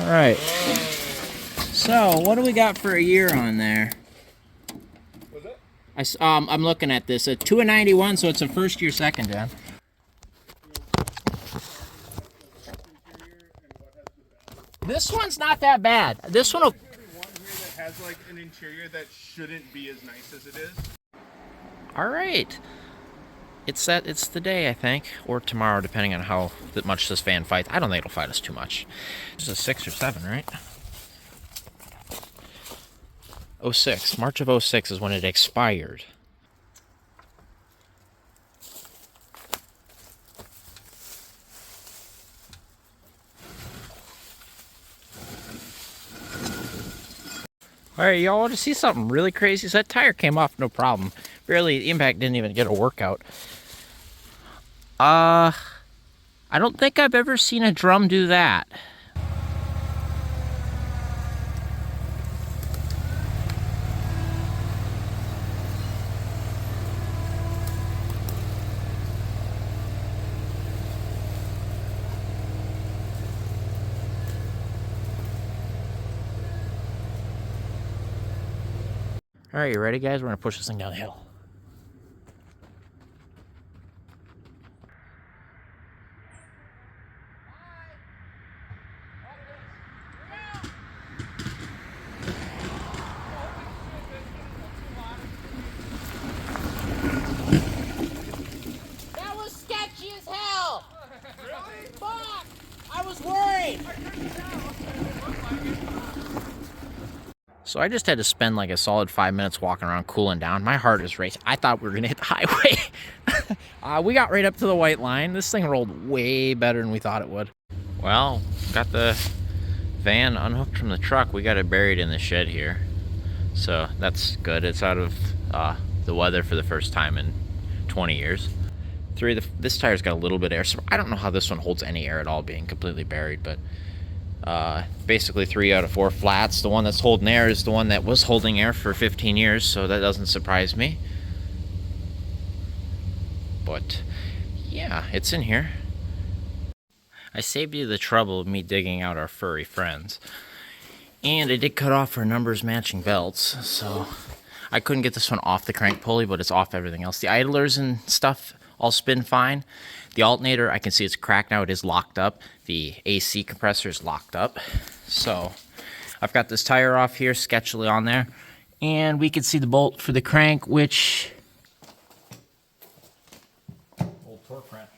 All right. So, what do we got for a year on there? What's that? I'm looking at this. A 2 of 91, so it's a first year, second gen. This one's not that bad. This one will... There's gonna be one here that has like an interior that shouldn't be as nice as it is. All right. It's the day, I think, or tomorrow, depending on how much this van fights. I don't think it'll fight us too much. This is a 6 or 7, right? 06. March of 06 is when it expired. All right, y'all want to see something really crazy? So that tire came off no problem. Barely, the impact didn't even get a workout. I don't think I've ever seen a drum do that. All right, you ready, guys? We're gonna push this thing down the hill. That was sketchy as hell! Really? Fuck! I was worried! So I just had to spend like a solid 5 minutes walking around cooling down. My heart is racing. I thought we were gonna hit the highway. We got right up to the white line. This thing rolled way better than we thought it would. Well, got the van unhooked from the truck. We got it buried in the shed here. So that's good. It's out of the weather for the first time in 20 years. This tire's got a little bit of air. So I don't know how this one holds any air at all being completely buried, but basically 3 out of 4 flats. The one that's holding air is the one that was holding air for 15 years, so that doesn't surprise me. But yeah, it's in here. I saved you the trouble of me digging out our furry friends. And I did cut off our numbers matching belts, so I couldn't get this one off the crank pulley, but it's off everything else. The idlers and stuff all spin fine. The alternator, I can see it's cracked now. It is locked up. The AC compressor is locked up. So I've got this tire off here, sketchily on there. And we can see the bolt for the crank, which... Old torque wrench.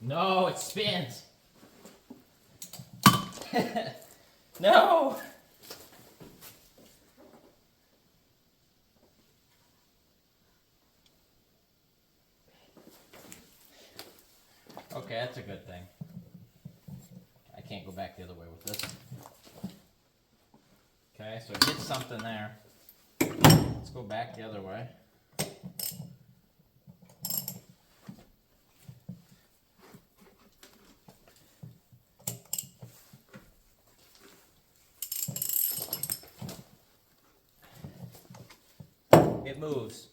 No, it spins. No! Okay, that's a good thing. I can't go back the other way with this. Okay, so it hits something there. Let's go back the other way. It moves.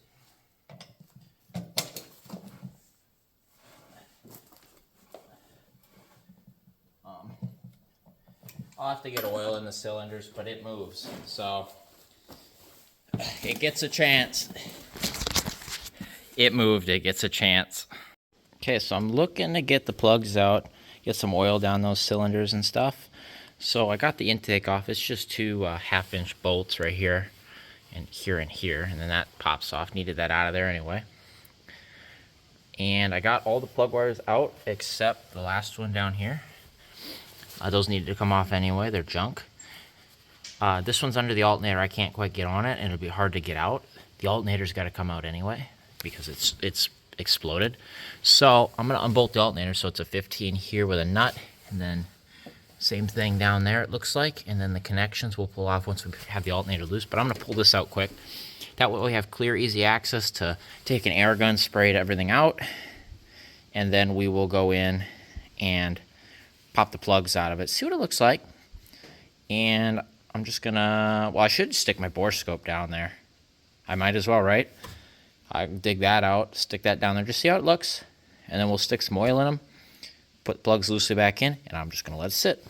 I'll have to get oil in the cylinders, but it moves, so it gets a chance. It moved, it gets a chance. Okay, so I'm looking to get the plugs out, get some oil down those cylinders and stuff. So I got the intake off. It's just 2 half-inch bolts right here, and here, and then that pops off. Needed that out of there anyway. And I got all the plug wires out except the last one down here. Those needed to come off anyway, they're junk. This one's under the alternator, I can't quite get on it, and it'll be hard to get out. The alternator's gotta come out anyway, because it's exploded. So I'm gonna unbolt the alternator, so it's a 15 here with a nut, and then same thing down there it looks like, and then the connections we'll pull off once we have the alternator loose, but I'm gonna pull this out quick. That way we have clear, easy access to take an air gun, spray everything out, and then we will go in and pop the plugs out of it, see what it looks like. And I'm just gonna, well, I should stick my bore scope down there. I might as well, right? I dig that out, stick that down there, just see how it looks. And then we'll stick some oil in them, put the plugs loosely back in, and I'm just gonna let it sit.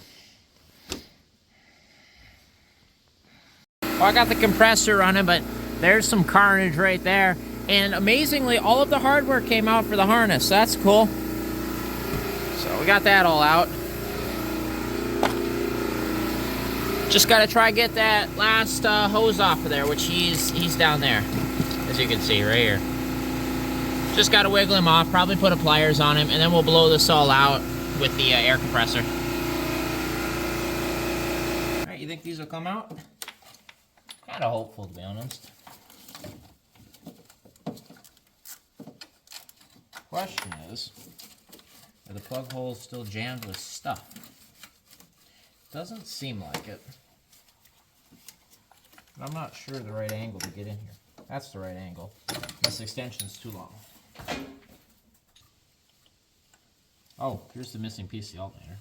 Well, I got the compressor running, but there's some carnage right there. And amazingly, all of the hardware came out for the harness. So that's cool. So we got that all out. Just gotta try get that last hose off of there, which he's down there, as you can see right here. Just gotta wiggle him off, probably put a pliers on him, and then we'll blow this all out with the air compressor. All right, you think these will come out? Kind of hopeful, to be honest. Question is, are the plug holes still jammed with stuff? Doesn't seem like it. But I'm not sure the right angle to get in here. That's the right angle. This extension's too long. Oh, here's the missing piece of the alternator.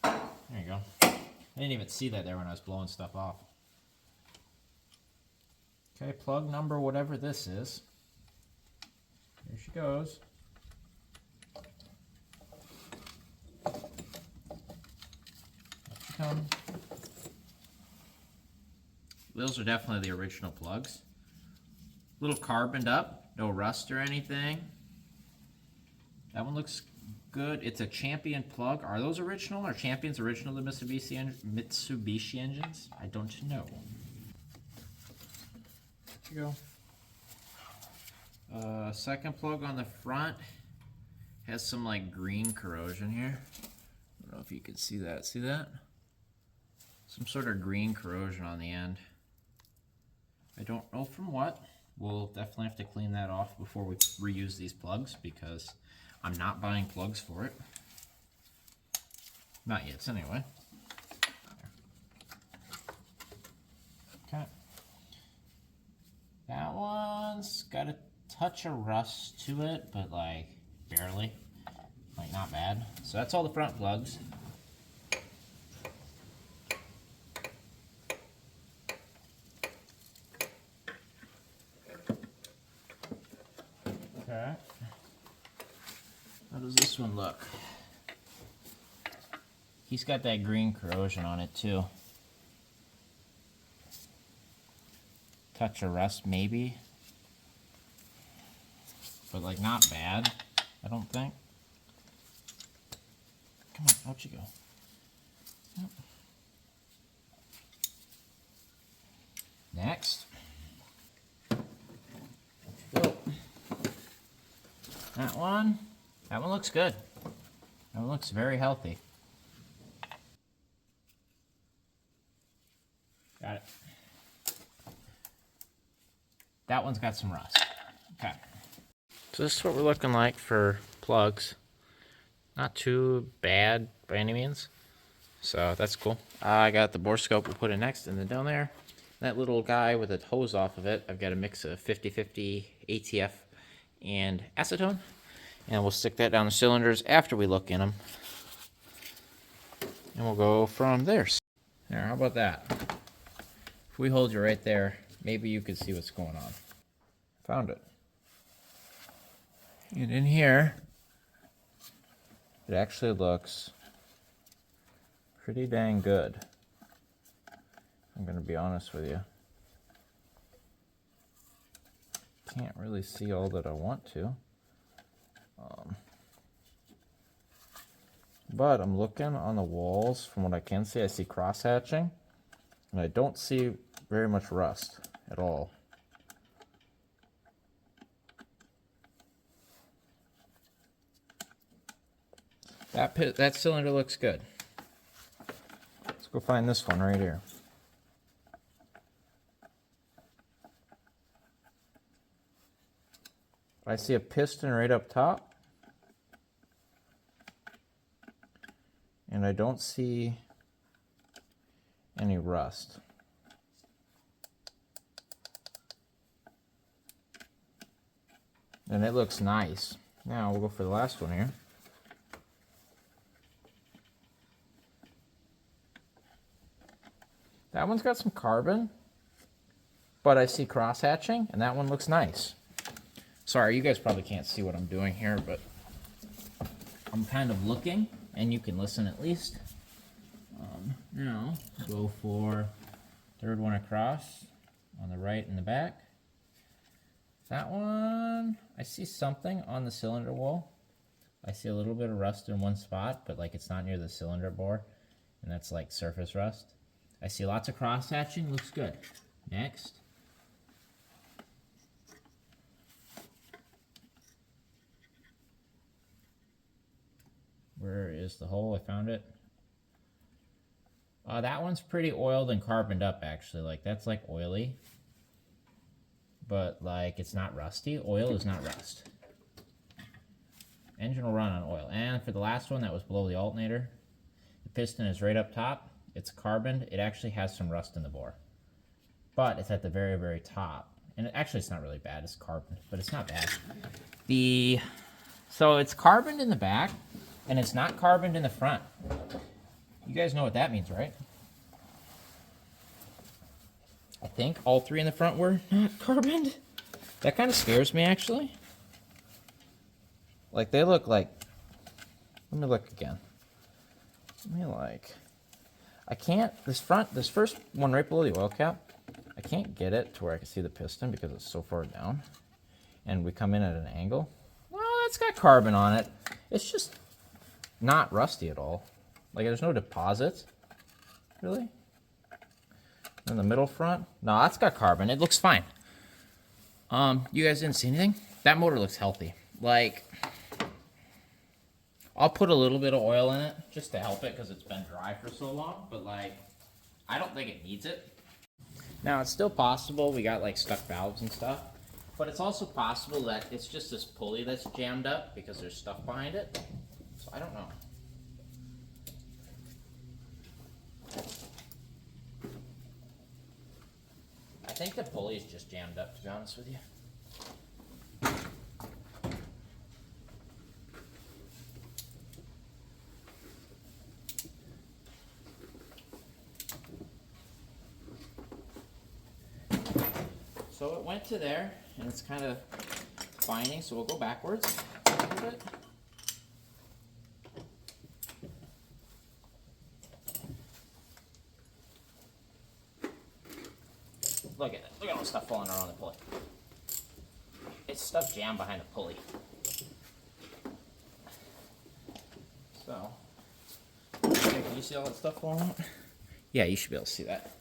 There you go. I didn't even see that there when I was blowing stuff off. Okay, plug number whatever this is. Here she goes. Up she comes. Those are definitely the original plugs. A little carboned up, no rust or anything. That one looks good. It's a Champion plug. Are those original? Are Champions original to Mitsubishi engines? I don't know. There you go. Second plug on the front has some like green corrosion here. I don't know if you can see that. See that? Some sort of green corrosion on the end. I don't know from what. We'll definitely have to clean that off before we reuse these plugs because I'm not buying plugs for it. Not yet, anyway. Okay. That one's got a touch of rust to it, but like barely. Like not bad. So that's all the front plugs. Okay. How does this one look? He's got that green corrosion on it too. Touch of rust maybe. But like not bad, I don't think. Come on, out you go. Yep. Next. Go. That one looks good. That one looks very healthy. Got it. That one's got some rust. Okay. So this is what we're looking like for plugs. Not too bad by any means. So that's cool. I got the bore scope we'll put in next, and then down there, that little guy with a hose off of it, I've got a mix of 50/50 ATF and acetone. And we'll stick that down the cylinders after we look in them. And we'll go from there. There, how about that? If we hold you right there, maybe you could see what's going on. Found it. And in here, it actually looks pretty dang good. I'm gonna be honest with you. Can't really see all that I want to. But I'm looking on the walls. From what I can see, I see cross-hatching. And I don't see very much rust at all. That cylinder looks good. Let's go find this one right here. I see a piston right up top. And I don't see any rust. And it looks nice. Now we'll go for the last one here. That one's got some carbon, but I see cross-hatching, and that one looks nice. Sorry, you guys probably can't see what I'm doing here, but I'm kind of looking, and you can listen at least. Now, go for Third one across on the right and the back. That one, I see something on the cylinder wall. I see a little bit of rust in one spot, but like it's not near the cylinder bore, and that's like surface rust. I see lots of cross hatching, looks good. Next. Where is the hole? I found it. That one's pretty oiled and carboned up actually. Like that's like oily, but like it's not rusty. Oil is not rust. Engine will run on oil. And for the last one that was below the alternator, the piston is right up top. It's carboned. It actually has some rust in the bore, but it's at the very, very top. And actually it's not really bad. It's carboned, but it's not bad. So it's carboned in the back, and it's not carboned in the front. You guys know what that means, right? I think all three in the front were not carboned. That kind of scares me, actually. Like, they look like... Let me look again. I can't... This first one right below the oil cap, I can't get it to where I can see the piston because it's so far down. And we come in at an angle. Well, it's got carbon on it. It's just not rusty at all. Like, there's no deposits. Really? In the middle front? No, that's got carbon. It looks fine. You guys didn't see anything? That motor looks healthy. Like, I'll put a little bit of oil in it just to help it because it's been dry for so long. But, like, I don't think it needs it. Now, it's still possible we got, like, stuck valves and stuff. But it's also possible that it's just this pulley that's jammed up because there's stuff behind it. So, I don't know. I think the pulley is just jammed up, to be honest with you. So it went to there, and it's kind of binding, so we'll go backwards a little bit. Look at it. Look at all the stuff falling around the pulley. It's stuff jammed behind the pulley. So, okay, can you see all that stuff falling out? Yeah, you should be able to see that.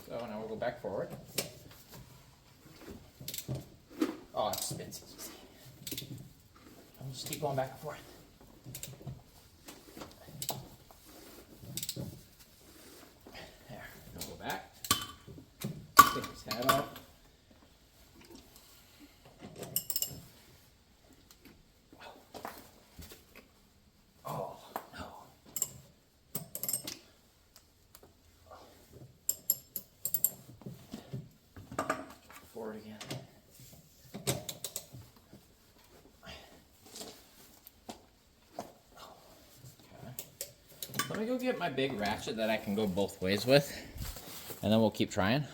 So now we'll go back forward. Oh, it spins easy. I'll just keep going back and forth. There, we'll go back. Take his hat off. Oh, no. Forward again. Okay. Let me go get my big ratchet that I can go both ways with, and then we'll keep trying.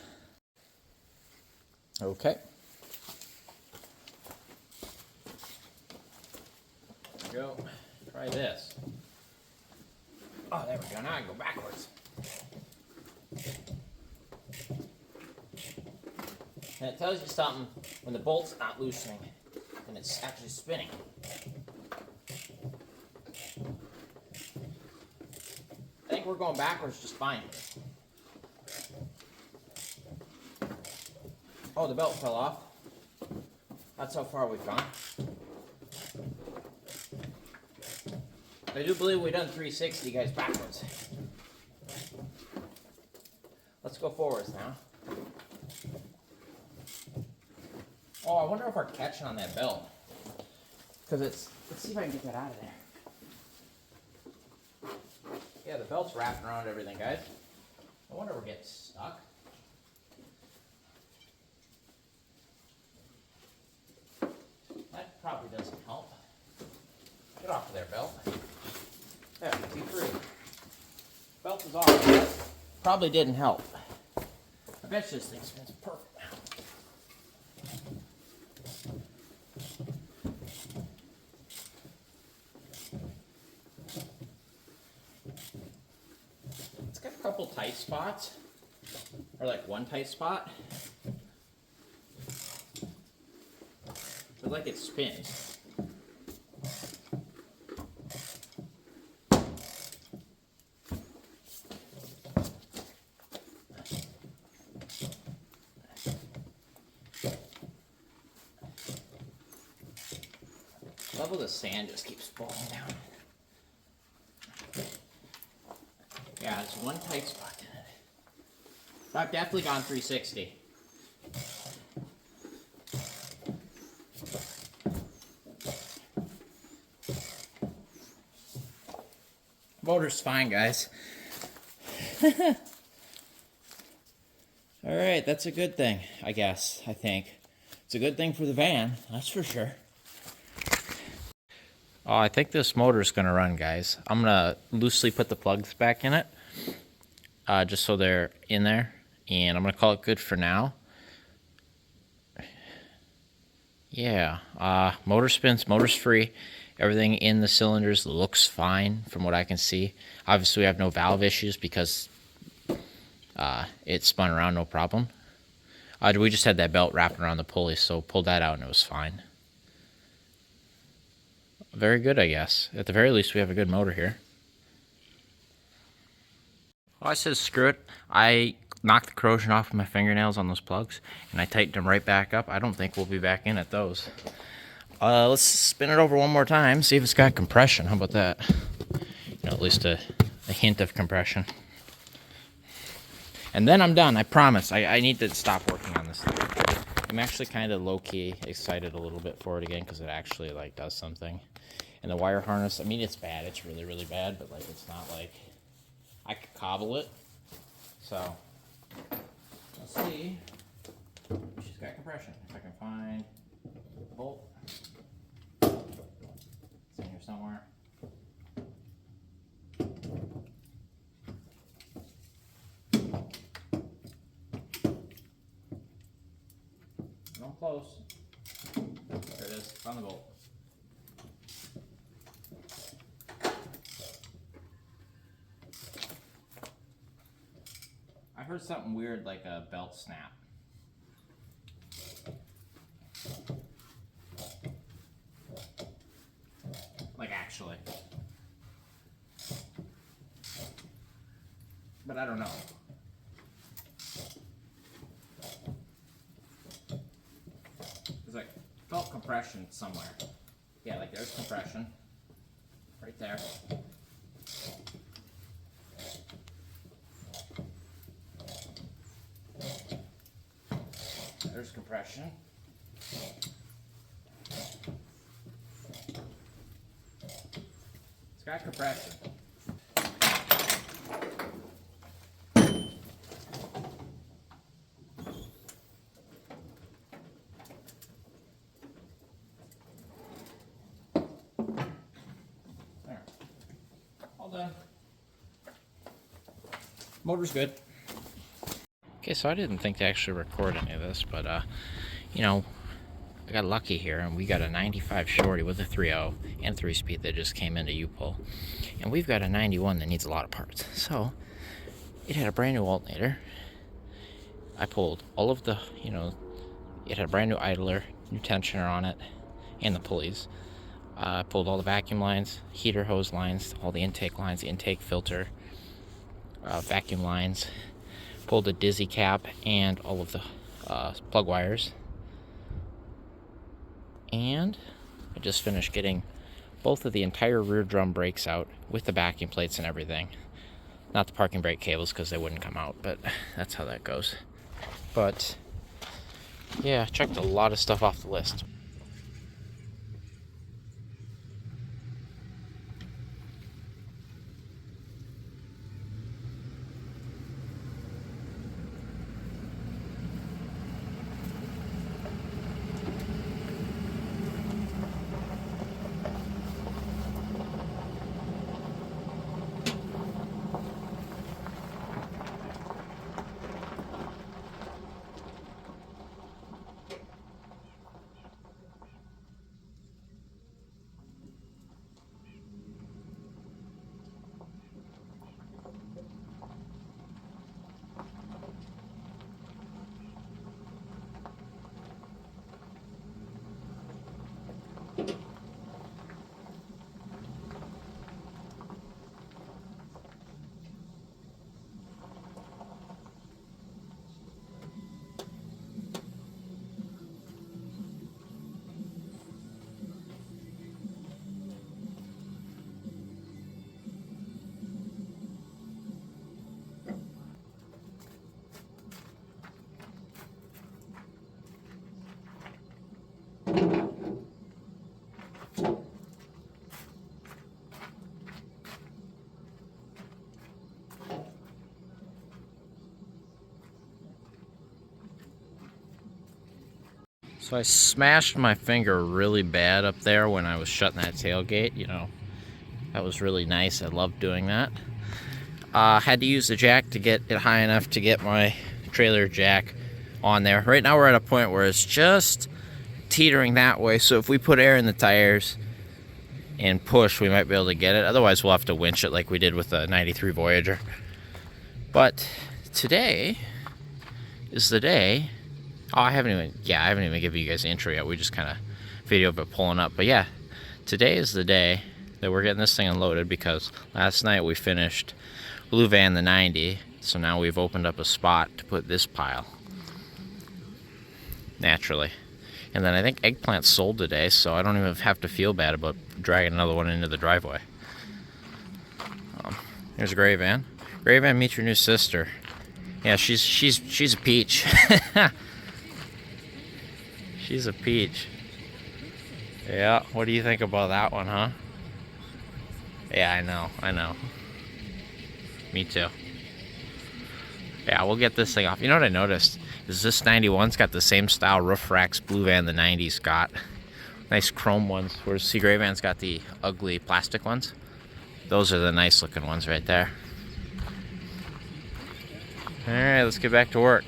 Okay. There we go. Try this. Oh, there we go. Now I can go backwards. And it tells you something when the bolt's not loosening and it's actually spinning. I think we're going backwards just fine. Oh, the belt fell off. That's how far we've gone. I do believe we've done 360, guys, backwards. Let's go forwards now. Oh, I wonder if we're catching on that belt. Because let's see if I can get that out of there. Yeah, the belt's wrapping around everything, guys. I wonder if we're getting stuck. That probably doesn't help. Get off of there, belt. There, be free. Belt is off. Probably didn't help. I bet you this thing spins perfect now. It's got a couple tight spots, or like one tight spot, but like it spins. Level the sand just keeps falling down. Yeah, it's one tight spot in it. But I've definitely gone 360. Motor's fine, guys. Alright, that's a good thing, I guess, I think. It's a good thing for the van, that's for sure. Oh, I think this motor's gonna run, guys. I'm gonna loosely put the plugs back in it, just so they're in there, and I'm gonna call it good for now. Yeah, motor spins, motor's free. Everything in the cylinders looks fine from what I can see. Obviously, we have no valve issues because it spun around no problem. We just had that belt wrapping around the pulley, so pulled that out and it was fine. Very good, I guess. At the very least, we have a good motor here. Well, I said screw it. I knocked the corrosion off of my fingernails on those plugs, and I tightened them right back up. I don't think we'll be back in at those. Let's spin it over one more time, see if it's got compression. How about that? You know, at least a hint of compression. And then I'm done, I promise. I need to stop working on this thing. I'm actually kind of low-key excited a little bit for it again because it actually like does something. And the wire harness, I mean, it's bad. It's really, really bad, but like it's not like I could cobble it. So let's see if she's got compression. If I can find the bolt. It's in here somewhere. I'm close. There it is. Found the bolt. I heard something weird like a belt snap. Like actually. But I don't know. It's like felt compression somewhere. Yeah, like there's compression. Right there. There's compression. It's got compression. There. All done. Motor's good. Okay, so I didn't think to actually record any of this, but you know, I got lucky here, and we got a 95 shorty with a 3.0 and 3-speed that just came into U-pull, and we've got a 91 that needs a lot of parts. So it had a brand new alternator. I pulled all of the, you know, it had a brand new idler, new tensioner on it, and the pulleys. I pulled all the vacuum lines, heater hose lines, all the intake lines, intake filter, vacuum lines. Pulled a dizzy cap and all of the plug wires. And I just finished getting both of the entire rear drum brakes out with the backing plates and everything. Not the parking brake cables because they wouldn't come out, but that's how that goes. But yeah, checked a lot of stuff off the list. So I smashed my finger really bad up there when I was shutting that tailgate. You know, that was really nice. I loved doing that. Had to use the jack to get it high enough to get my trailer jack on there. Right now we're at a point where it's just teetering that way. So if we put air in the tires and push, we might be able to get it. Otherwise, we'll have to winch it like we did with the 93 Voyager. But today is the day. Oh, I haven't even given you guys the intro yet. We just kind of video of it pulling up. But yeah, today is the day that we're getting this thing unloaded because last night we finished Blue Van the 90. So now we've opened up a spot to put this pile. Naturally. And then I think Eggplant sold today, so I don't even have to feel bad about dragging another one into the driveway. Here's Gray Van. Gray Van, meet your new sister. Yeah, she's a peach. She's a peach. Yeah, what do you think about that one, huh? Yeah, I know. Me too. Yeah, we'll get this thing off. You know what I noticed? Is this 91's got the same style roof racks Blue Van the 90's got. Nice chrome ones. Whereas Gray Van's got the ugly plastic ones. Those are the nice looking ones right there. Alright, let's get back to work.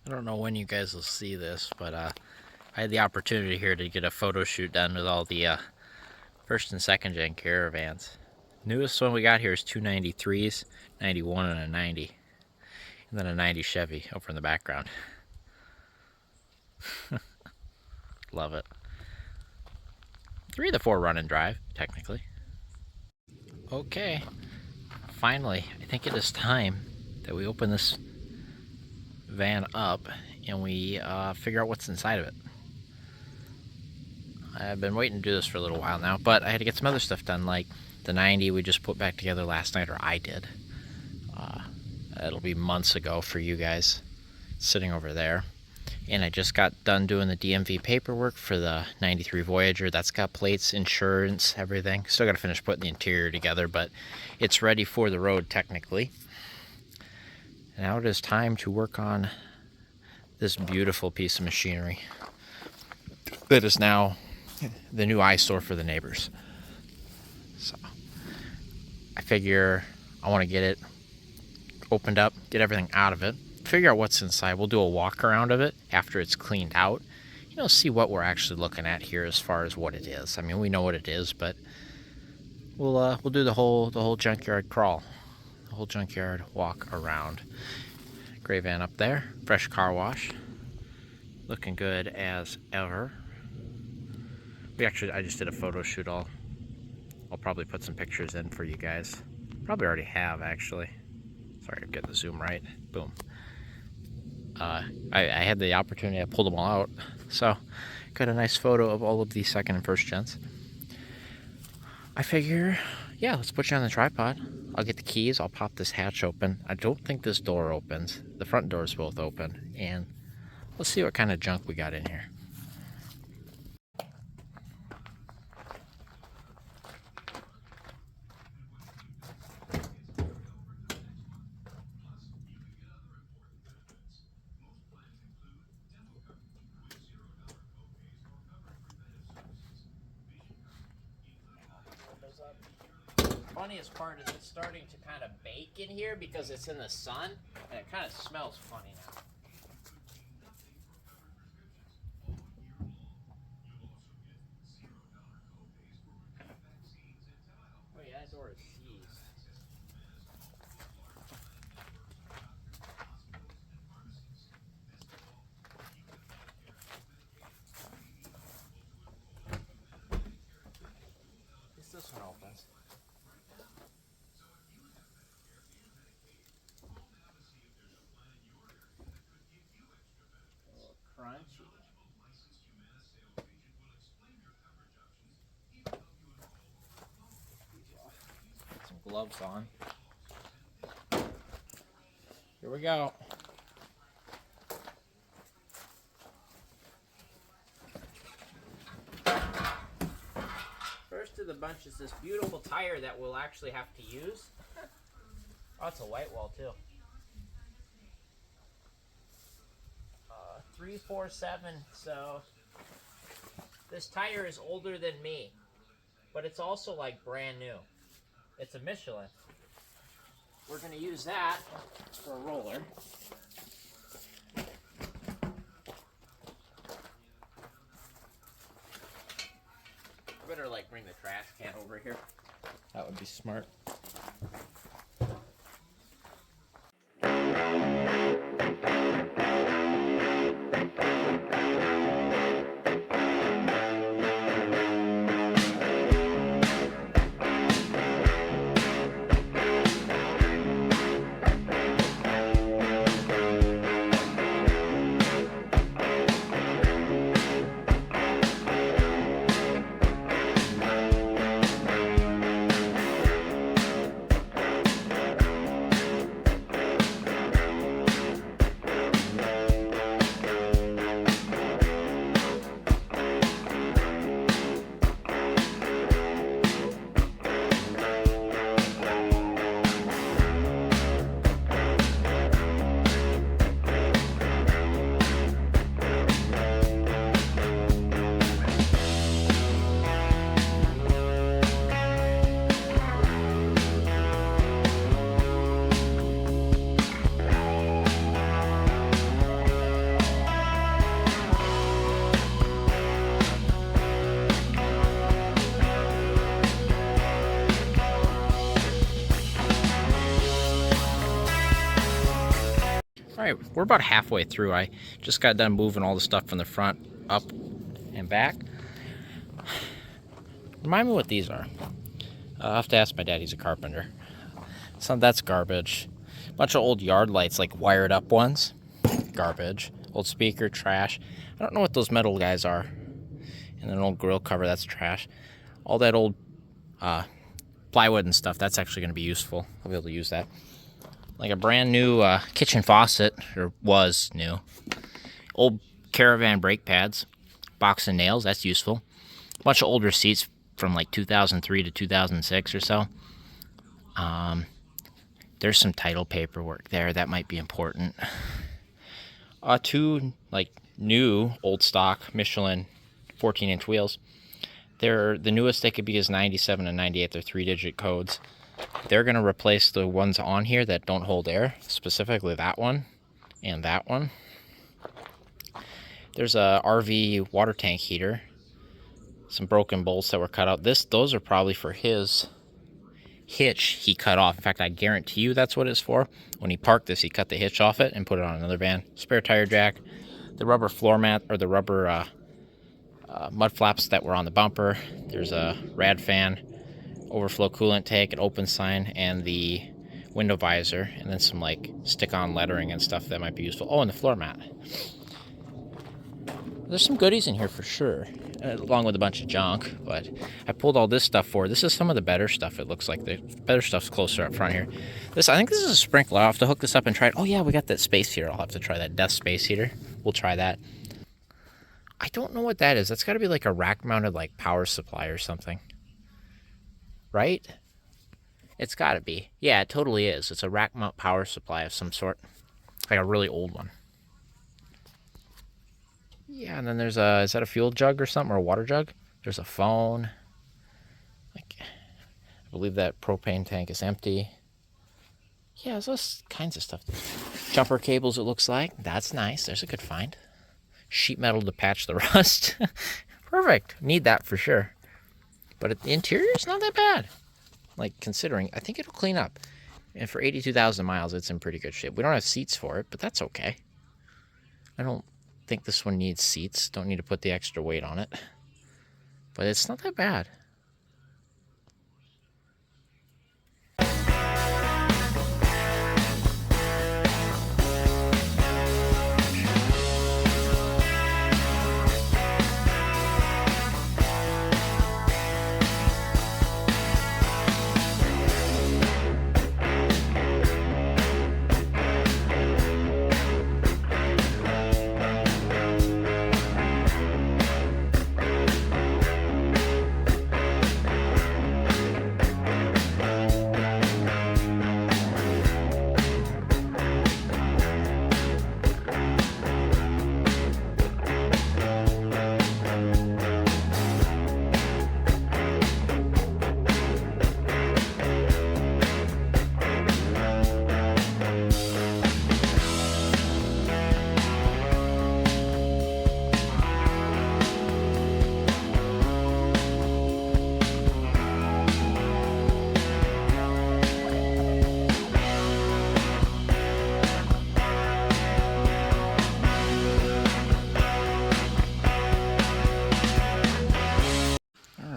I don't know when you guys will see this, but I had the opportunity here to get a photo shoot done with all the first and second gen Caravans. Newest one we got here is two 93s, 91 and a 90. And then a 90 Chevy over in the background. Love it. 3 of the 4 run and drive, technically. Okay, finally, I think it is time that we open this van up and we figure out what's inside of it. I've been waiting to do this for a little while now, but I had to get some other stuff done, like the 90 we just put back together last night, or I did. It'll be months ago for you guys, sitting over there. And I just got done doing the DMV paperwork for the 93 Voyager. That's got plates, insurance, everything. Still got to finish putting the interior together, but it's ready for the road technically. Now it is time to work on this beautiful piece of machinery that is now the new eyesore for the neighbors. So I figure I want to get it opened up, get everything out of it, figure out what's inside. We'll do a walk around of it after it's cleaned out. You know, see what we're actually looking at here as far as what it is. I mean, we know what it is, but we'll do the whole junkyard crawl, the whole junkyard walk around. Gray Van up there, fresh car wash, looking good as ever. I just did a photo shoot. I'll probably put some pictures in for you guys. Probably already have, actually. Sorry, I'm getting the zoom right. Boom. I had the opportunity, I pulled them all out. So, got a nice photo of all of the second and first gens. I figure, yeah, let's put you on the tripod. I'll get the keys, I'll pop this hatch open. I don't think this door opens. The front doors both open. And let's see what kind of junk we got in here. funniest part is it's starting to kind of bake in here because it's in the sun, and it kind of smells funny now. Oh yeah, that door is seized. At least this one opens. Crunchy. Put some gloves on. Here we go. First of the bunch is this beautiful tire that we'll actually have to use. Oh, it's a white wall too. 347. So this tire is older than me, but it's also like brand new. It's a Michelin. We're gonna use that for a roller. I better like bring the trash can over here. That would be smart. All right, we're about halfway through. I just got done moving all the stuff from the front up and back. Remind me what these are. I'll have to ask my dad, he's a carpenter. That's garbage. Bunch of old yard lights, like wired up ones. Garbage. Old speaker, trash. I don't know what those metal guys are. And an old grill cover, that's trash. All that old plywood and stuff, that's actually going to be useful. I'll be able to use that. Like a brand new kitchen faucet, or was new. Old Caravan brake pads. Box of nails, that's useful. A bunch of old receipts from like 2003 to 2006 or so. There's some title paperwork there. That might be important. Two like new old stock Michelin 14-inch wheels. The newest they could be is 97 and 98. They're 3-digit codes. They're going to replace the ones on here that don't hold air, specifically that one and that one. There's a RV water tank heater. Some broken bolts that were cut out. Those are probably for his hitch he cut off. In fact, I guarantee you that's what it's for. When he parked this, he cut the hitch off it and put it on another van. Spare tire jack. The rubber floor mat, or the rubber mud flaps that were on the bumper. There's a rad fan, overflow coolant tank, an open sign, and the window visor, and then some like stick-on lettering and stuff that might be useful. Oh, and the floor mat. There's some goodies in here for sure, along with a bunch of junk, but I pulled all this stuff for. This is some of the better stuff. It looks like the better stuff's closer up front here. I think this is a sprinkler. I'll have to hook this up and try it. Oh yeah, we got that space heater. I'll have to try that death space heater. We'll try that. I don't know what that is. That's got to be like a rack-mounted like power supply or something. Right? It's got to be. Yeah, it totally is. It's a rack mount power supply of some sort. Like a really old one. Yeah, and then there's a, is that a fuel jug or something, or a water jug? There's a phone. Like, I believe that propane tank is empty. Yeah, there's all kinds of stuff. Jumper cables, it looks like. That's nice. There's a good find. Sheet metal to patch the rust. Perfect. Need that for sure. But the interior is not that bad. Like, considering, I think it'll clean up. And for 82,000 miles, it's in pretty good shape. We don't have seats for it, but that's okay. I don't think this one needs seats. Don't need to put the extra weight on it. But it's not that bad.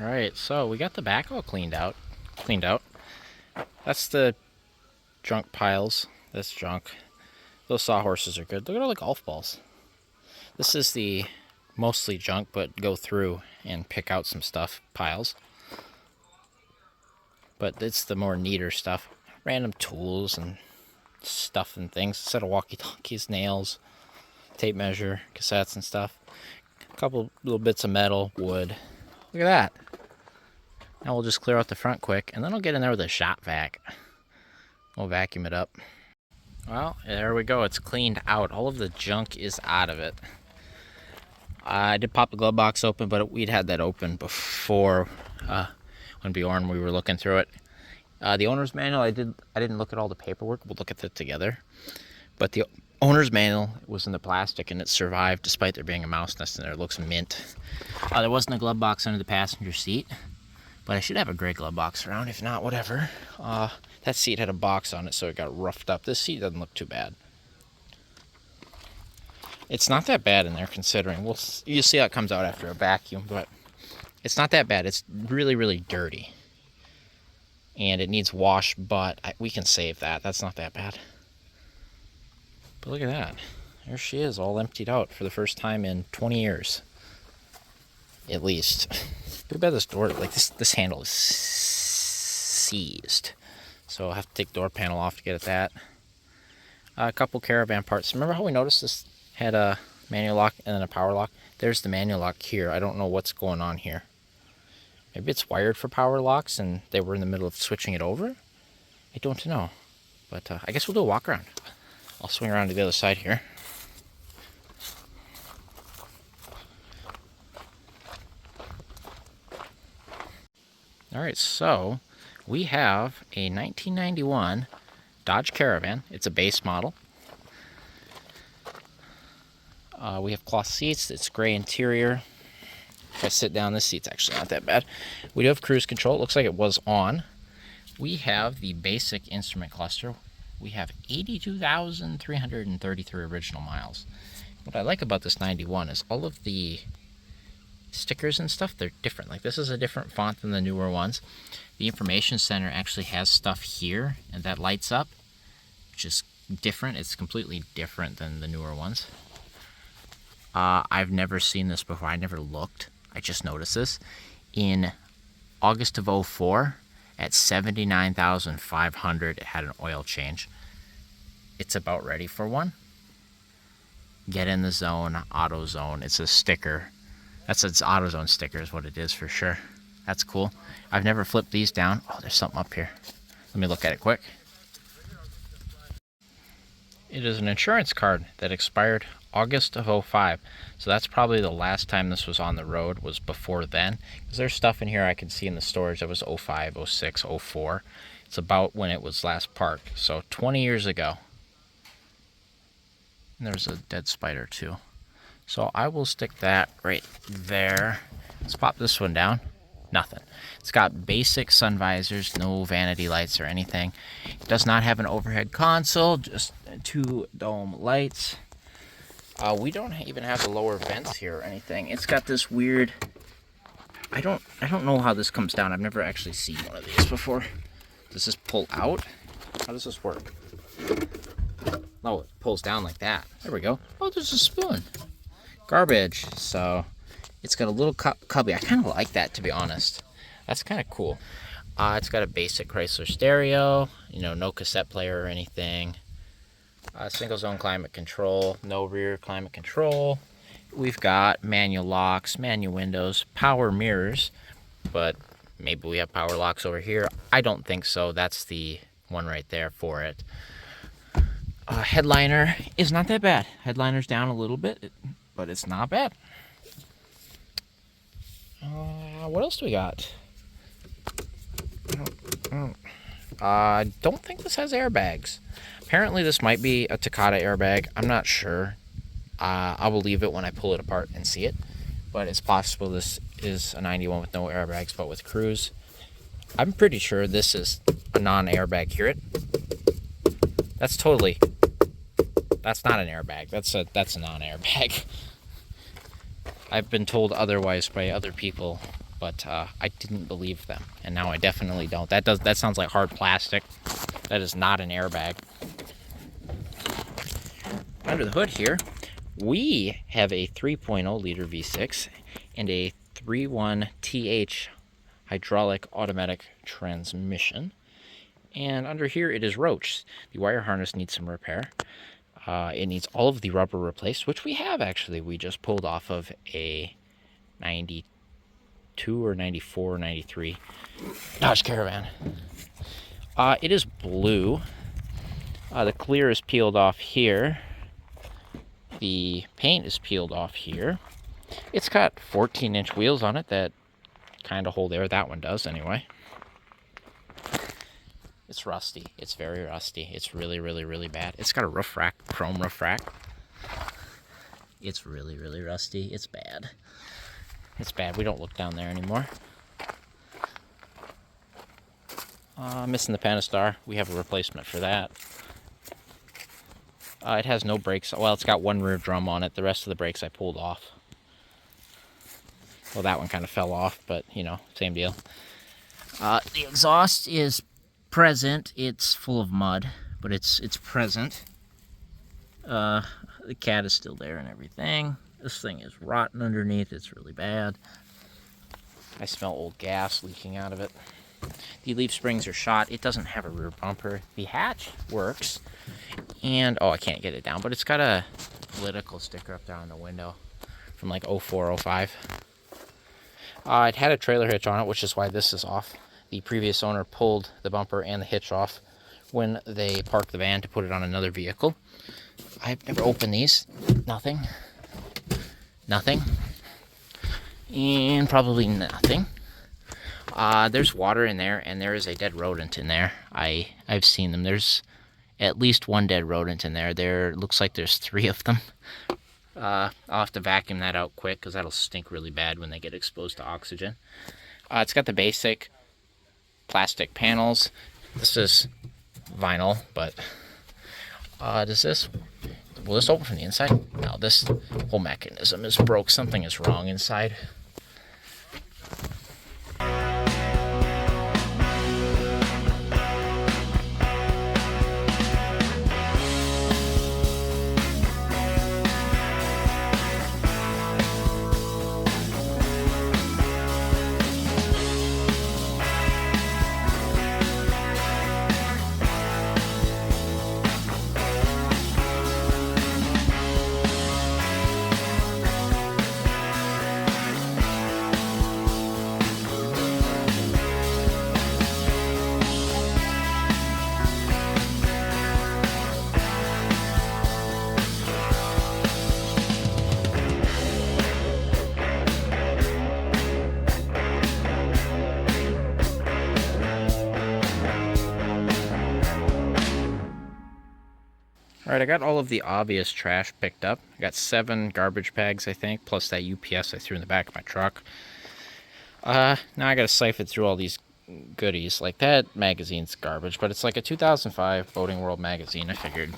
Alright, so we got the back all cleaned out. That's the junk piles. That's junk. Those sawhorses are good. Look at all the golf balls. This is the mostly junk, but go through and pick out some stuff piles. But it's the more neater stuff. Random tools and stuff and things. A set of walkie-talkies, nails, tape measure, cassettes and stuff. A couple little bits of metal, wood. Look at that. Now we'll just clear out the front quick, and then I'll get in there with a shop vac. We'll vacuum it up. Well, there we go. It's cleaned out. All of the junk is out of it. I did pop the glove box open, but we'd had that open before when Bjorn, we were looking through it. The owner's manual, I didn't look at all the paperwork. We'll look at that together. But the owner's manual was in the plastic, and it survived despite there being a mouse nest in there. It looks mint. There wasn't a glove box under the passenger seat, but I should have a gray glove box around. If not, whatever. That seat had a box on it, so it got roughed up. This seat doesn't look too bad. It's not that bad in there, considering. You'll see how it comes out after a vacuum, but it's not that bad. It's really, really dirty. And it needs wash, but we can save that. That's not that bad. But look at that. There she is, all emptied out for the first time in 20 years. At least. Too bad this door, like this handle is seized. So I'll have to take the door panel off to get at that. A couple Caravan parts. Remember how we noticed this had a manual lock and then a power lock? There's the manual lock here. I don't know what's going on here. Maybe it's wired for power locks and they were in the middle of switching it over? I don't know. But I guess we'll do a walk around. I'll swing around to the other side here. Alright, so we have a 1991 Dodge Caravan. It's a base model. We have cloth seats. It's gray interior. If I sit down, this seat's actually not that bad. We do have cruise control. It looks like it was on. We have the basic instrument cluster. We have 82,333 original miles. What I like about this 91 is all of the stickers and stuff, they're different. Like, this is a different font than the newer ones. The information center actually has stuff here, and that lights up, which is different. It's completely different than the newer ones. I've never seen this before. I never looked. I just noticed this. In August of 04, at 79,500, it had an oil change. It's about ready for one. Get in the zone, auto zone. It's a sticker. That's its AutoZone sticker is what it is for sure. That's cool. I've never flipped these down. Oh, there's something up here. Let me look at it quick. It is an insurance card that expired August of 05. So that's probably the last time this was on the road, was before then. Because there's stuff in here I can see in the storage that was 05, 06, 04. It's about when it was last parked. So 20 years ago. And there's a dead spider too. So I will stick that right there. Let's pop this one down. Nothing. It's got basic sun visors, no vanity lights or anything. It does not have an overhead console, just 2 dome lights. We don't even have the lower vents here or anything. It's got this weird, I don't know how this comes down. I've never actually seen one of these before. Does this pull out? How does this work? Oh, it pulls down like that. There we go. Oh, there's a spoon. Garbage. So it's got a little cubby. I kind of like that, to be honest. That's kind of cool. It's got a basic Chrysler stereo, no cassette player or anything. Single zone climate control, no rear climate control. We've got manual locks, manual windows, power mirrors, but maybe we have power locks over here. I don't think so. That's the one right there for it. Headliner is not that bad. Headliner's down a little bit, but it's not bad. What else do we got? I don't think this has airbags. Apparently this might be a Takata airbag. I'm not sure. I will leave it when I pull it apart and see it. But it's possible this is a 91 with no airbags, but with cruise. I'm pretty sure this is a non-airbag. Hear it? That's not an airbag. That's a non-airbag. I've been told otherwise by other people, but I didn't believe them, and now I definitely don't. That sounds like hard plastic. That is not an airbag. Under the hood here, we have a 3.0 liter V6 and a 3.1 TH hydraulic automatic transmission. And under here it is roached. The wire harness needs some repair. It needs all of the rubber replaced, which we have actually. We just pulled off of a 92 or 94 or 93 Dodge Caravan. It is blue. The clear is peeled off here. The paint is peeled off here. It's got 14-inch wheels on it that kind of hold air. That one does anyway. It's rusty. It's very rusty. It's really, really, really bad. It's got a roof rack, chrome roof rack. It's really, really rusty. It's bad. It's bad. We don't look down there anymore. Missing the Pentastar. We have a replacement for that. It has no brakes. Well, it's got one rear drum on it. The rest of the brakes I pulled off. Well, that one kind of fell off, but, same deal. The exhaust is present. It's full of mud, but it's present. The cat is still there and everything. This thing is rotten underneath. It's really bad. I smell old gas leaking out of it. The leaf springs are shot. It doesn't have a rear bumper. The hatch works. And, I can't get it down, but it's got a political sticker up there on the window from like 04, 05. It had a trailer hitch on it, which is why this is off. The previous owner pulled the bumper and the hitch off when they parked the van to put it on another vehicle. I've never opened these. Nothing. And probably nothing. There's water in there, and there is a dead rodent in there. I've seen them. There's at least one dead rodent in there. There looks like there's 3 of them. I'll have to vacuum that out quick because that'll stink really bad when they get exposed to oxygen. It's got the basic plastic panels. This is vinyl, but will this open from the inside? No, this whole mechanism is broke. Something is wrong inside. Alright, I got all of the obvious trash picked up. I got 7 garbage bags, I think, plus that UPS I threw in the back of my truck. Now I gotta siphon through all these goodies. Like, that magazine's garbage, but it's like a 2005 Boating World magazine. I figured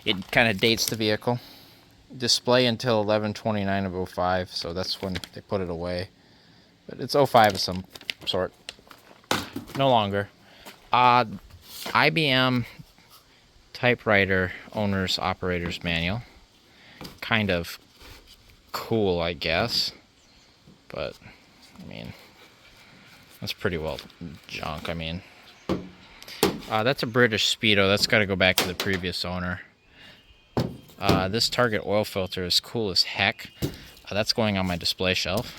it kind of dates the vehicle. Display until 11/29 of 05, so that's when they put it away. But it's 05 of some sort. No longer. IBM typewriter owner's operator's manual. Kind of cool, I guess. But, I mean, that's pretty well junk. I mean, that's a British Speedo. That's got to go back to the previous owner. This Target oil filter is cool as heck. That's going on my display shelf.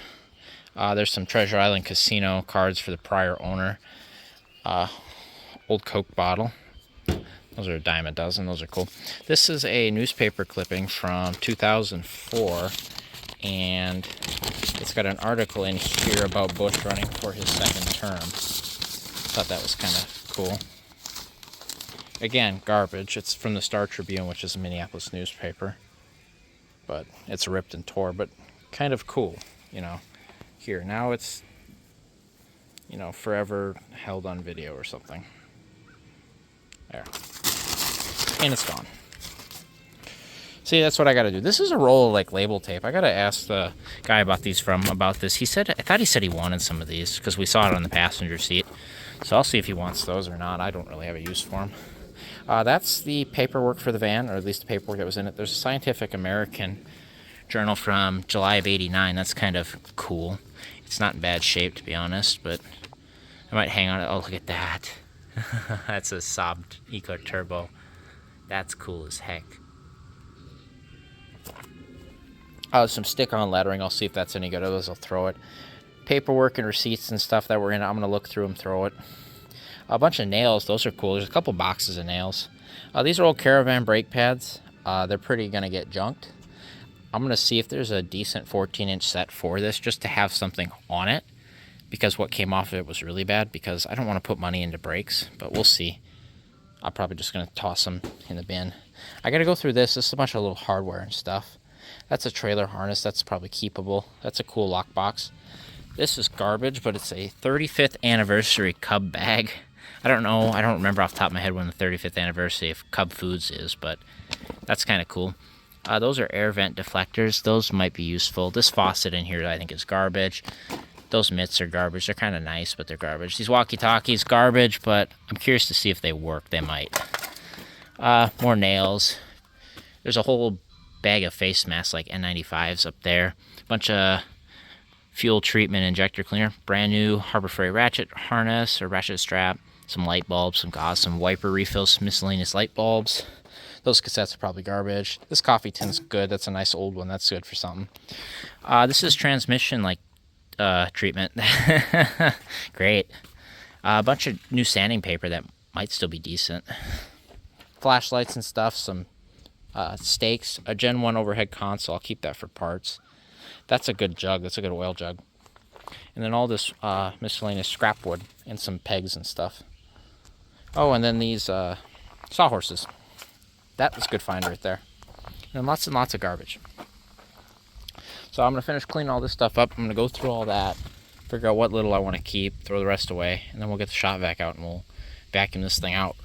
There's some Treasure Island Casino cards for the prior owner. Old Coke bottle. Those are a dime a dozen. Those are cool. This is a newspaper clipping from 2004, and it's got an article in here about Bush running for his second term. Thought that was kind of cool. Again, garbage. It's from the Star Tribune, which is a Minneapolis newspaper. But it's ripped and tore, but kind of cool, you know. Here, now it's, you know, forever held on video or something. There. And it's gone. See, that's what I gotta do. This is a roll of, like, label tape. I gotta ask the guy about this. He said, I thought he said he wanted some of these, because we saw it on the passenger seat. So I'll see if he wants those or not. I don't really have a use for them. That's the paperwork for the van, or at least the paperwork that was in it. There's a Scientific American journal from July of '89. That's kind of cool. It's not in bad shape, to be honest, but I might hang on it. Oh, look at that. That's a Saab Eco Turbo. That's cool as heck. Some stick-on lettering. I'll see if that's any good. Otherwise, I'll throw it. Paperwork and receipts and stuff that were in it. I'm going to look through them, throw it. A bunch of nails. Those are cool. There's a couple boxes of nails. These are old Caravan brake pads. They're pretty going to get junked. I'm going to see if there's a decent 14-inch set for this, just to have something on it, because what came off of it was really bad, because I don't want to put money into brakes, but we'll see. I'm probably just going to toss them in the bin. I got to go through this. This is a bunch of little hardware and stuff. That's a trailer harness. That's probably keepable. That's a cool lockbox. This is garbage, but it's a 35th anniversary Cub bag. I don't know. I don't remember off the top of my head when the 35th anniversary of Cub Foods is, but that's kind of cool. Those are air vent deflectors. Those might be useful. This faucet in here I think is garbage. Those mitts are garbage. They're kind of nice, but they're garbage. These walkie-talkies, garbage, but I'm curious to see if they work. They might. More nails. There's a whole bag of face masks, like N95s up there. Bunch of fuel treatment injector cleaner. Brand new Harbor Freight ratchet harness or ratchet strap. Some light bulbs, some gauze, some wiper refills, some miscellaneous light bulbs. Those cassettes are probably garbage. This coffee tin's good. That's a nice old one. That's good for something. This is transmission, like, treatment. Great. A bunch of new sanding paper that might still be decent. Flashlights and stuff. Some stakes. A Gen 1 overhead console. I'll keep that for parts. That's a good jug. That's a good oil jug. And then all this miscellaneous scrap wood and some pegs and stuff. Oh, and then these sawhorses. That was a good find right there. And lots of garbage. So I'm going to finish cleaning all this stuff up. I'm going to go through all that, figure out what little I want to keep, throw the rest away, and then we'll get the shop vac out and we'll vacuum this thing out.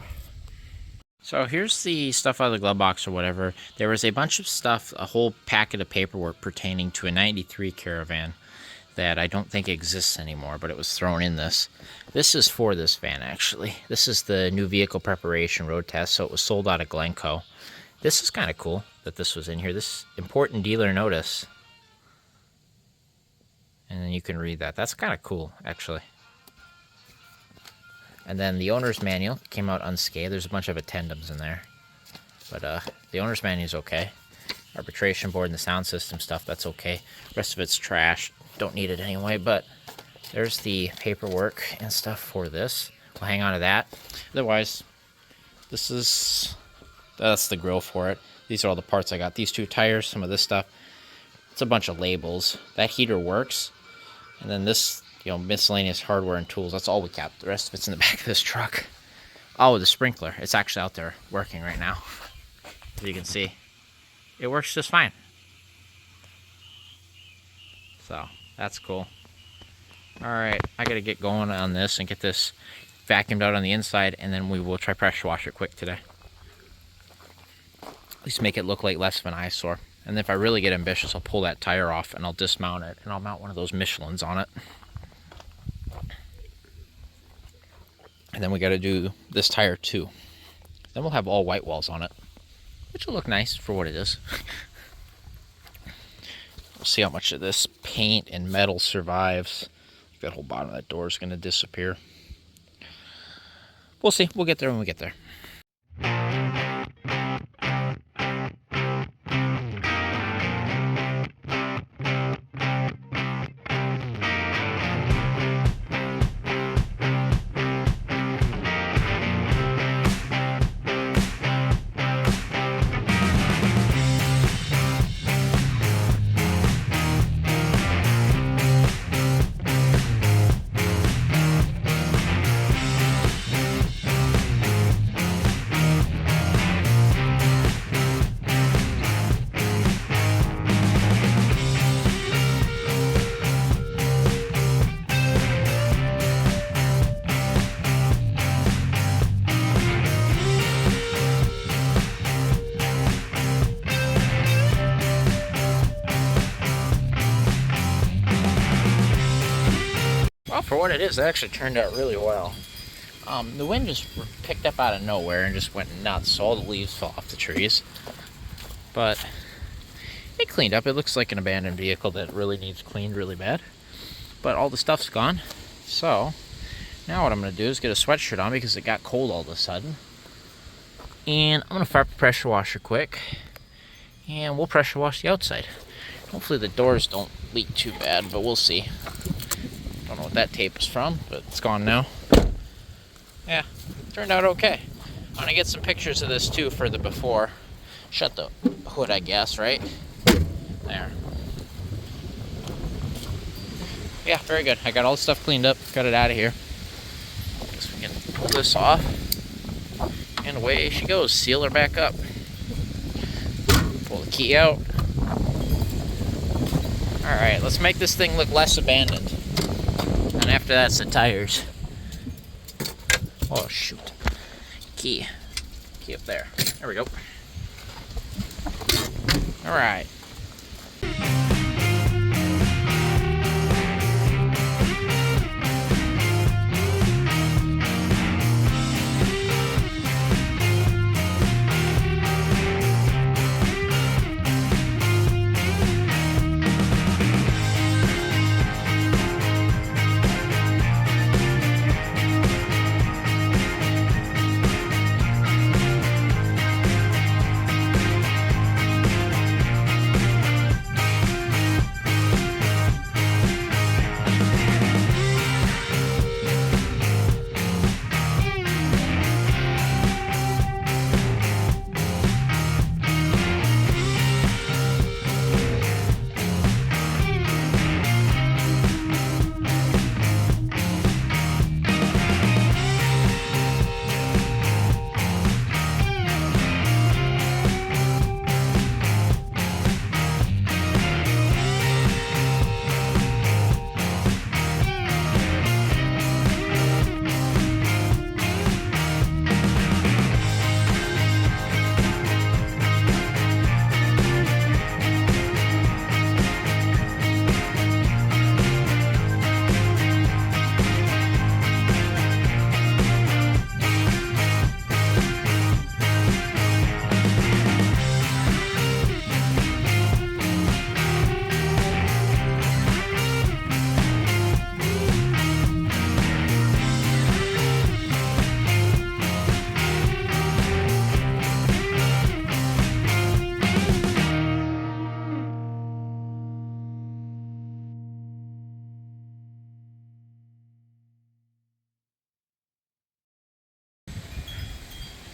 So here's the stuff out of the glove box or whatever. There was a bunch of stuff, a whole packet of paperwork pertaining to a 93 Caravan that I don't think exists anymore, but it was thrown in this. This is for this van, actually. This is the new vehicle preparation road test, so it was sold out of Glencoe. This is kind of cool that this was in here. This important dealer notice. And then you can read that. That's kind of cool, actually. And then the owner's manual came out unscathed. There's a bunch of addendums in there. But the owner's manual is okay. Arbitration board and the sound system stuff, that's okay. Rest of it's trash. Don't need it anyway, but there's the paperwork and stuff for this. We'll hang on to that. Otherwise, that's the grill for it. These are all the parts I got. These 2 tires, some of this stuff. It's a bunch of labels. That heater works. And then this, miscellaneous hardware and tools. That's all we kept. The rest of it's in the back of this truck. Oh, the sprinkler. It's actually out there working right now. As you can see, it works just fine. So that's cool. All right, I gotta get going on this and get this vacuumed out on the inside, and then we will try pressure wash it quick today. At least make it look like less of an eyesore. And if I really get ambitious, I'll pull that tire off and I'll dismount it, and I'll mount one of those Michelins on it. And then we gotta do this tire too. Then we'll have all white walls on it, which will look nice for what it is. We'll see how much of this paint and metal survives. That whole bottom of that door is gonna disappear. We'll see. We'll get there when we get there. Well, for what it is, it actually turned out really well. The wind just picked up out of nowhere and just went nuts, so all the leaves fell off the trees. But it cleaned up. It looks like an abandoned vehicle that really needs cleaned really bad. But all the stuff's gone. So now what I'm going to do is get a sweatshirt on because it got cold all of a sudden. And I'm going to fire up the pressure washer quick. And we'll pressure wash the outside. Hopefully the doors don't leak too bad, but we'll see. Don't know what that tape is from, but it's gone now. Yeah, turned out okay. I'm gonna get some pictures of this too for the before. Shut the hood, I guess, right? There. Yeah, very good. I got all the stuff cleaned up, got it out of here. Guess we can pull this off. And away she goes. Seal her back up. Pull the key out. Alright, let's make this thing look less abandoned. And after that's the tires. Oh, shoot. Key. Key up there. There we go. Alright.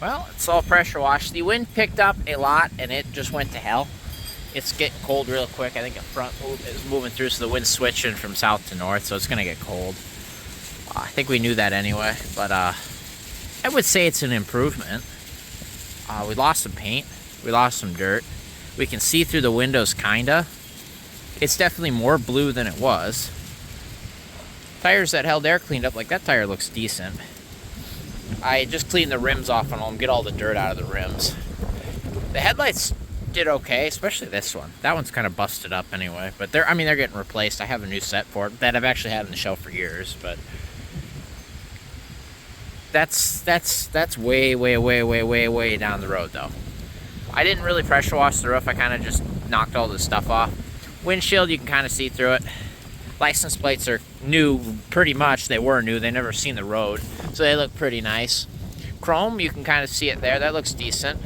Well, it's all pressure washed. The wind picked up a lot and it just went to hell. It's getting cold real quick. I think the front is moving through, so the wind's switching from south to north, so it's gonna get cold. I think we knew that anyway, but I would say it's an improvement. We lost some paint, We lost some dirt. We can see through the windows, kinda. It's definitely more blue than it was. Tires that held air cleaned up, like that tire looks decent. I just cleaned the rims off on them, get all the dirt out of the rims. The headlights did okay, especially this one. That one's kind of busted up anyway, but they're getting replaced. I have a new set for it that I've actually had on the shelf for years, but that's way down the road though. I didn't really pressure wash the roof. I kind of just knocked all the stuff off. Windshield, you can kind of see through it. License plates are new, pretty much. They were new. They never seen the road, so they look pretty nice. Chrome, you can kind of see it there. That looks decent.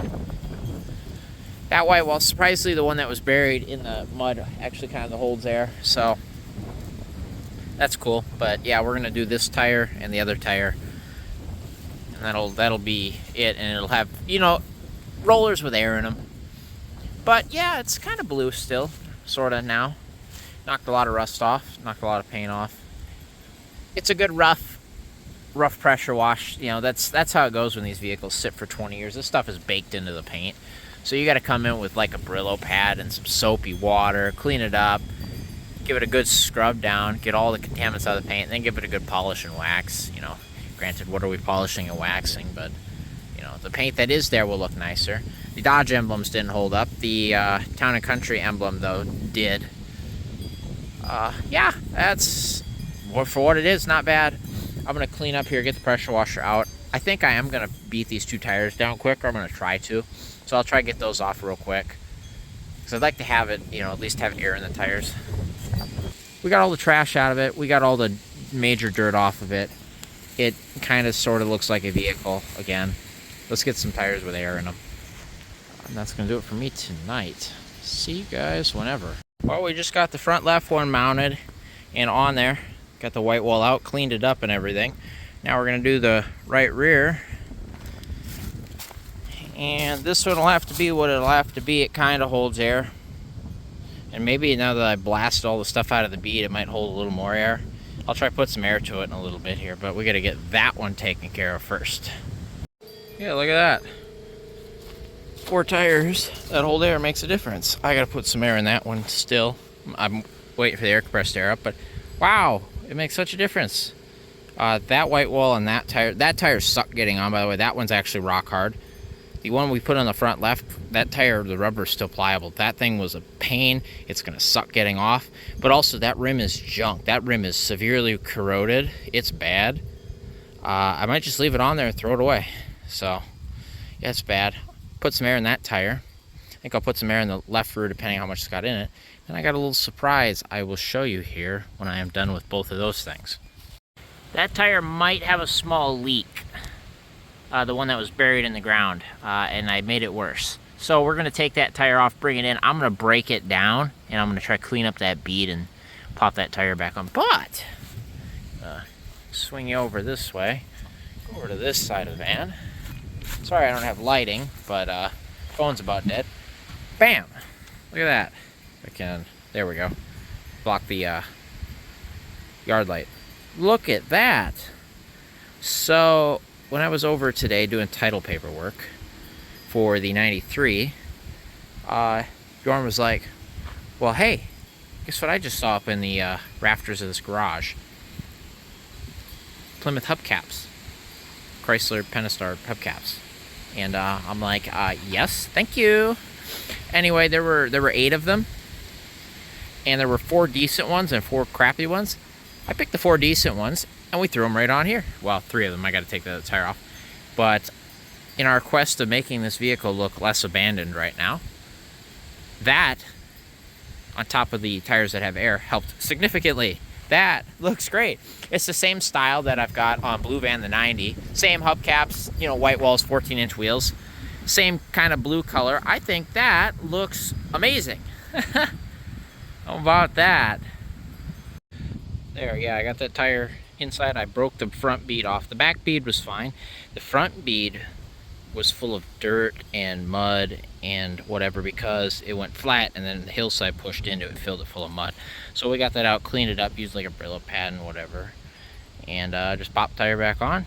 That white wall, surprisingly, the one that was buried in the mud actually kind of holds there, so that's cool. But yeah, we're gonna do this tire and the other tire, and that'll be it. And it'll have, you know, rollers with air in them. But yeah, it's kind of blue still, sort of now. Knocked a lot of rust off, knocked a lot of paint off. It's a good rough pressure wash. You know, that's how it goes when these vehicles sit for 20 years. This stuff is baked into the paint. So you got to come in with like a Brillo pad and some soapy water, clean it up, give it a good scrub down, get all the contaminants out of the paint, and then give it a good polish and wax. You know, granted, what are we polishing and waxing? But you know, the paint that is there will look nicer. The Dodge emblems didn't hold up. The Town and Country emblem though did. Yeah, that's for what it is, not bad. I'm gonna clean up here, get the pressure washer out. I think I am gonna beat these two tires down quick, or I'm gonna try to. So I'll try to get those off real quick, because I'd like to have it, you know, at least have air in the tires. We got all the trash out of it. We got all the major dirt off of it. It kind of sort of looks like a vehicle again. Let's get some tires with air in them. And that's gonna do it for me tonight. See you guys whenever. Well, we just got the front left one mounted and on there. Got the white wall out, cleaned it up and everything. Now we're gonna do the right rear. And this one will have to be what it'll have to be. It kind of holds air. And maybe now that I blasted all the stuff out of the bead, it might hold a little more air. I'll try to put some air to it in a little bit here, but we gotta get that one taken care of first. Yeah, look at that. 4 tires that hold air makes a difference. I gotta put some air in that one still. I'm waiting for the air compressed air up, but wow, it makes such a difference. That white wall and that tire sucked getting on, by the way. That one's actually rock hard. The one we put on the front left, that tire, the rubber is still pliable. That thing was a pain. It's gonna suck getting off. But also that rim is junk. That rim is severely corroded. It's bad. I might just leave it on there and throw it away. So yeah, it's bad. Put some air in that tire. I think I'll put some air in the left rear depending on how much it's got in it. And I got a little surprise I will show you here when I am done with both of those things. That tire might have a small leak. The one that was buried in the ground, and I made it worse. So we're gonna take that tire off, bring it in. I'm gonna break it down, and I'm gonna try to clean up that bead and pop that tire back on. But swing you over this way, go over to this side of the van. Sorry I don't have lighting, but phone's about dead. Bam! Look at that. There we go. Block the yard light. Look at that. So when I was over today doing title paperwork for the 93, Bjorn was like, well, hey, guess what I just saw up in the rafters of this garage? Plymouth hubcaps. Chrysler Pentastar hubcaps. And I'm like, yes, thank you. Anyway, there were 8 of them. And there were 4 decent ones and 4 crappy ones. I picked the 4 decent ones, and we threw them right on here. Well, 3 of them. I got to take the tire off. But in our quest of making this vehicle look less abandoned right now, that, on top of the tires that have air, helped significantly. That looks great. It's the same style that I've got on Blue Van the 90. Same hubcaps, you know, white walls, 14-inch wheels. Same kind of blue color. I think that looks amazing. How about that? There, yeah, I got that tire inside. I broke the front bead off. The back bead was fine. The front bead was full of dirt and mud and whatever because it went flat and then the hillside pushed into it, filled it full of mud. So we got that out, cleaned it up, used like a Brillo pad and whatever, and just popped the tire back on,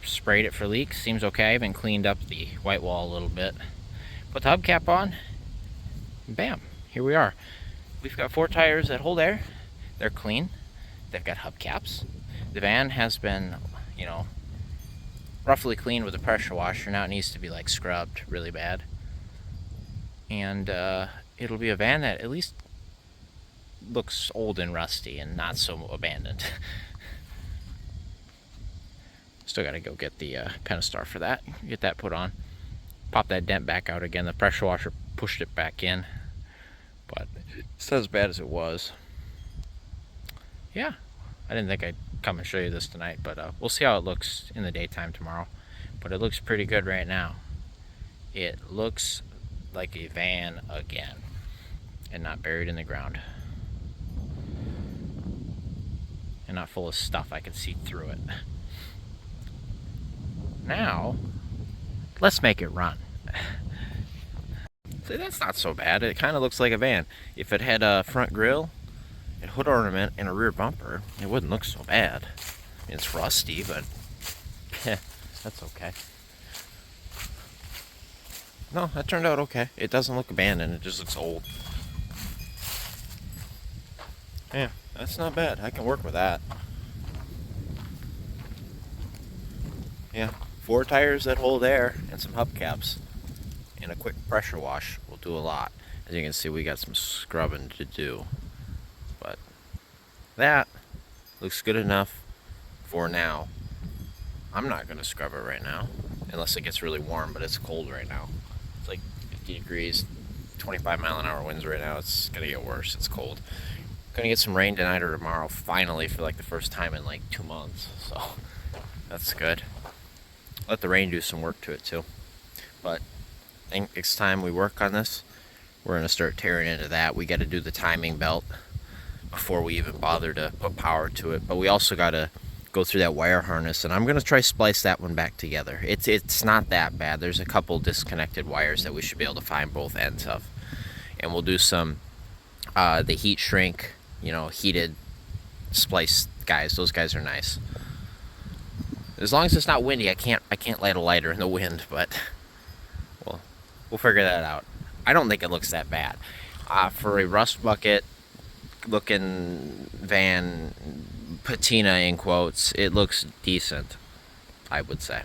sprayed it for leaks. Seems okay. I even cleaned up the white wall a little bit. put the hubcap on, and bam, here we are. We've got 4 tires that hold air. They're clean. They've got hubcaps. The van has been, you know, roughly cleaned with a pressure washer. Now it needs to be like scrubbed really bad. And it'll be a van that at least looks old and rusty and not so abandoned. Still got to go get the Pentastar for that. Get that put on. Pop that dent back out again. The pressure washer pushed it back in. But it's not as bad as it was. Yeah. I didn't think I'd come and show you this tonight, but we'll see how it looks in the daytime tomorrow. But it looks pretty good right now. It looks like a van again and not buried in the ground. And not full of stuff. I can see through it. Now, let's make it run. See, that's not so bad. It kind of looks like a van. If it had a front grille, a hood ornament, and a rear bumper, it wouldn't look so bad. I mean, it's rusty, but that's okay. No, that turned out okay. It doesn't look abandoned. It just looks old. Yeah, that's not bad. I can work with that. Yeah, 4 tires that hold air and some hubcaps and a quick pressure wash will do a lot. As you can see, we got some scrubbing to do. But that looks good enough for now. I'm not going to scrub it right now unless it gets really warm, but it's cold right now. It's like 50 degrees, 25-mile-an-hour winds right now. It's going to get worse. It's cold. Going to get some rain tonight or tomorrow, finally, for like the first time in like 2 months. So that's good. Let the rain do some work to it too. But I think it's time we work on this. We're going to start tearing into that. We got to do the timing belt before we even bother to put power to it. But we also got to go through that wire harness, and I'm going to try splice that one back together. It's not that bad. There's a couple disconnected wires that we should be able to find both ends of. And we'll do some the heat shrink, you know, heated splice guys. Those guys are nice. As long as it's not windy, I can't light a lighter in the wind, but we'll figure that out. I don't think it looks that bad. For a rust bucket looking van, patina in quotes, it looks decent, I would say.